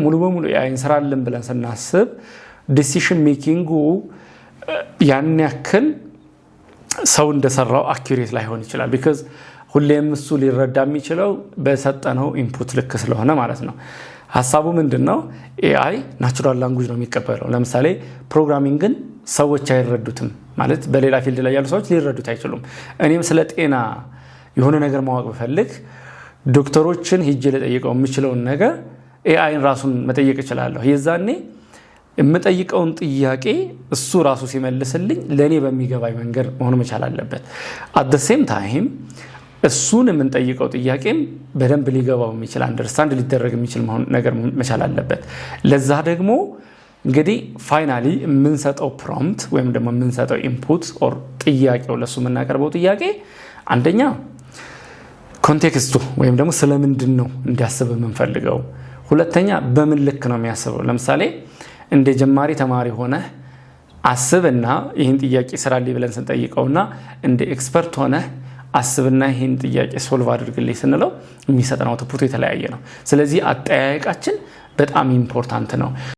ሙሉ በሙሉ ኤአይ እንሰራለን ብለን ስናስብ ዲሲሽን ሜኪንጉ ያን ያክል ሰው እንደሰራው አኩሬት ላይሆን ይችላል because ሁሌም እሱ ሊረዳ የሚችለው በሰጠነው ኢንፑት ልክ ስለሆነ ማለት ነው ሐሳቡ ምንድነው ኤአይ ናቹራል ላንጉዌጅ ነው የሚቀበለው ለምሳሌ ፕሮግራሚንግን ሰዎች አይረዱትም ማለት በሌላ ፊልድ ላይ ያሉ ሰዎች ሊረዱት አይችሉም እኔም ስለ ጤና የሆነ ነገር ማወቅ በፈልግ ዶክተሮችን ሄጄ ለጠይቀው የምችለው ነገር ኤአይን ራሱን መጠየቅ ይችላልው የዛኔ የምጠይቀውን ጥያቄ እሱ ራሱ ሲመልስልኝ ለኔ በሚገባኝ መንገድ መሆን መቻል አለበት at the same time እሱን የምንጠይቀው ጥያቄም በደንብ ሊገባው የሚችል አንደርስታንድ ሊደረግ የሚችል ነገር መቻል አለበት ለዛ ደግሞ እንግዲህ ፋይናሊ የምንሰጠው ፕሮምፕት ወይም ደግሞ የምንሰጠው ኢንፑት ኦር ጥያቄው ለሱ የምናቀርበው ጥያቄ አንደኛ ኮንቴክስቱ ወይም ደግሞ ስለምንድነው እንዲያስብ የምንፈልገው ሁለተኛ በምን ልክ ነው የሚያስበው ለምሳሌ እንደ ጀማሪ ተማሪ ሆነ አስብና ይሄን ጥያቄ ስራልኝ ብለን ስንጠይቀውና እንደ ኤክስፐርት ሆነ አስብና ይሄን ጥያቄ ሶልቭ አድርግልኝ ስንለው የሚሰጠው አውትፑት የተለያየ ነው ስለዚህ አጠያየቃችን በጣም ኢምፖርታንት ነው